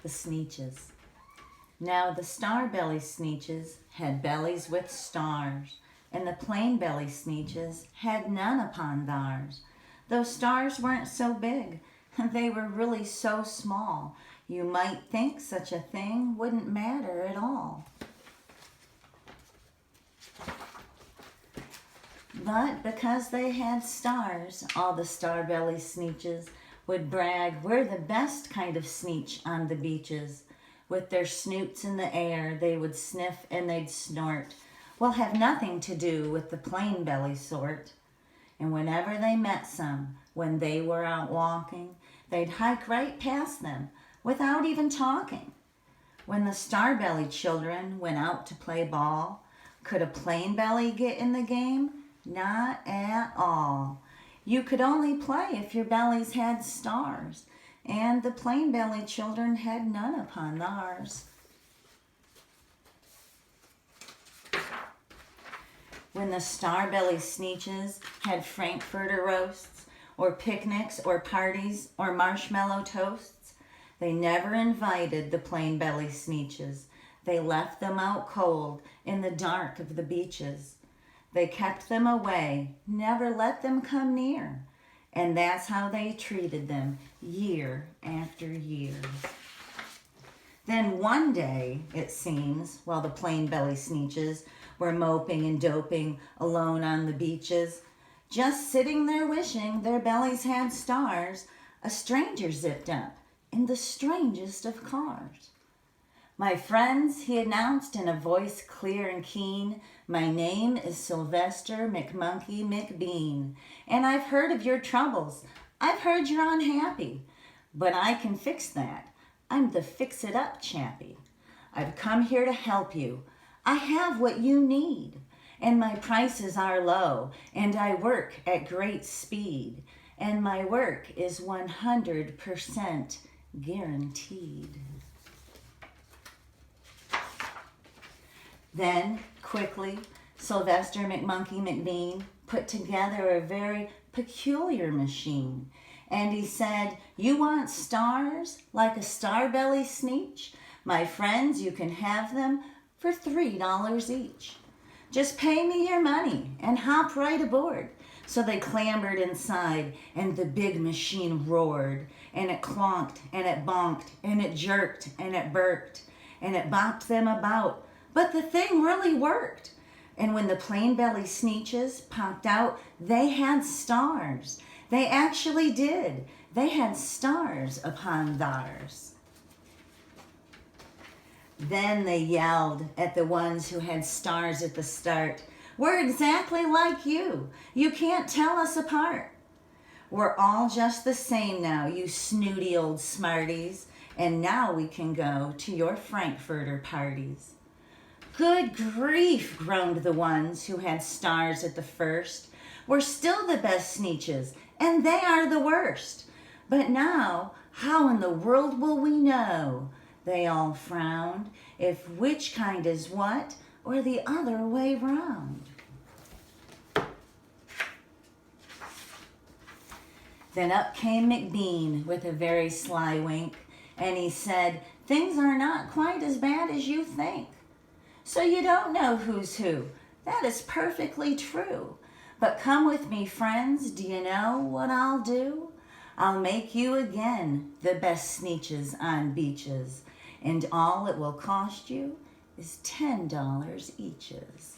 the Sneeches. Now the star-belly Sneeches had bellies with stars, and the plain-belly Sneeches had none upon theirs. Those stars weren't so big, they were really so small, you might think such a thing wouldn't matter at all. But because they had stars, all the star-belly Sneeches would brag, we're the best kind of Sneech on the beaches. With their snoots in the air, they would sniff and they'd snort. Well, have nothing to do with the plain belly sort. And whenever they met some, when they were out walking, they'd hike right past them without even talking. When the star-belly children went out to play ball, could a plain belly get in the game? Not at all. You could only play if your bellies had stars, and the plain belly children had none upon theirs. When the star-belly Sneeches had Frankfurter roasts, or picnics, or parties, or marshmallow toasts, they never invited the plain belly Sneeches. They left them out cold in the dark of the beaches. They kept them away, never let them come near. And that's how they treated them year after year. Then one day, it seems, while the plain belly Sneeches were moping and doping alone on the beaches, just sitting there wishing their bellies had stars, a stranger zipped up in the strangest of cars. My friends, he announced in a voice clear and keen, my name is Sylvester McMonkey McBean, and I've heard of your troubles. I've heard you're unhappy, but I can fix that. I'm the fix-it-up chappie. I've come here to help you. I have what you need, and my prices are low, and I work at great speed, and my work is 100% guaranteed. Then, quickly, Sylvester McMonkey McBean put together a very peculiar machine. And he said, you want stars like a star-belly Sneech? My friends, you can have them for $3 each. Just pay me your money and hop right aboard. So they clambered inside, and the big machine roared, and it clonked, and it bonked, and it jerked, and it burked, and it bopped them about. But the thing really worked. And when the plain belly Sneeches popped out, they had stars. They actually did. They had stars upon theirs. Then they yelled at the ones who had stars at the start. We're exactly like you. You can't tell us apart. We're all just the same now, you snooty old smarties. And now we can go to your Frankfurter parties. Good grief, groaned the ones who had stars at the first. We're still the best Sneeches, and they are the worst. But now, how in the world will we know? They all frowned, if which kind is what, or the other way round. Then up came McBean with a very sly wink, and he said, things are not quite as bad as you think. So you don't know who's who. That is perfectly true. But come with me, friends. Do you know what I'll do? I'll make you again the best Sneeches on beaches. And all it will cost you is $10 eaches.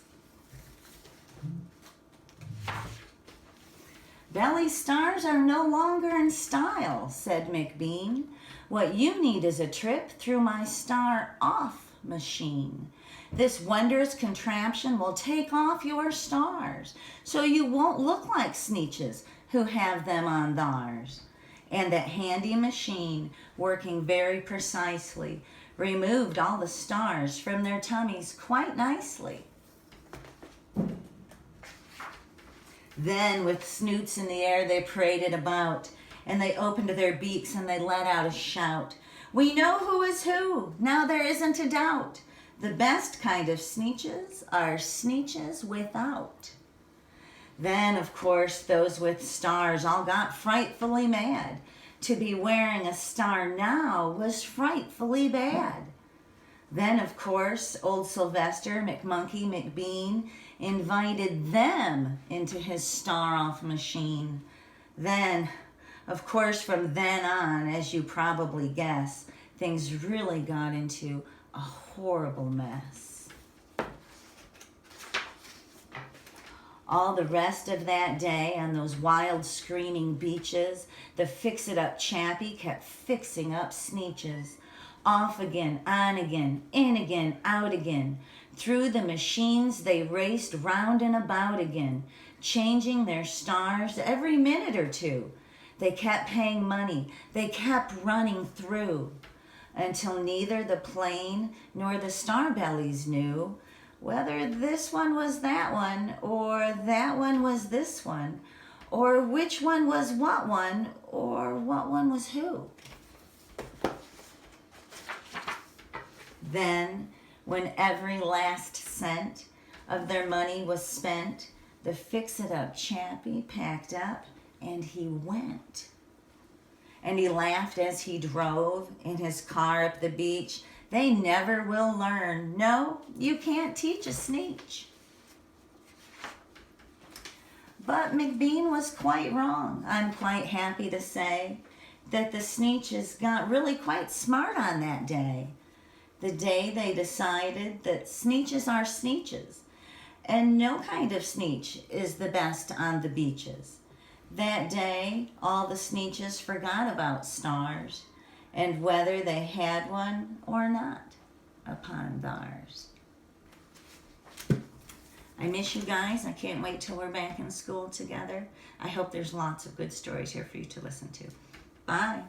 Belly stars are no longer in style, said McBean. What you need is a trip through my star-off machine. This wondrous contraption will take off your stars, so you won't look like Sneeches who have them on theirs. And that handy machine, working very precisely, removed all the stars from their tummies quite nicely. Then, with snoots in the air, they paraded about, and they opened their beaks and they let out a shout. We know who is who, now there isn't a doubt. The best kind of Sneeches are Sneeches without. Then, of course, those with stars all got frightfully mad To be wearing a star now was frightfully bad. Then, of course, old Sylvester McMonkey McBean invited them into his star-off machine. Then, of course, from then on, as you probably guess, things really got into a horrible mess. All the rest of that day on those wild screaming beaches, the fix-it-up chappie kept fixing up Sneeches. Off again, on again, in again, out again. Through the machines they raced round and about again, changing their stars every minute or two. They kept paying money, they kept running through, until neither the plane nor the Starbellies knew whether this one was that one, or that one was this one, or which one was what one, or what one was who. Then, when every last cent of their money was spent, the fix-it-up chappie packed up and he went. And he laughed as he drove in his car up the beach. They never will learn. No, you can't teach a Sneech. But McBean was quite wrong. I'm quite happy to say that the Sneeches got really quite smart on that day. The day they decided that Sneeches are Sneeches, and no kind of Sneech is the best on the beaches. That day, all the Sneeches forgot about stars, and whether they had one or not upon theirs. I miss you guys. I can't wait till we're back in school together. I hope there's lots of good stories here for you to listen to. Bye.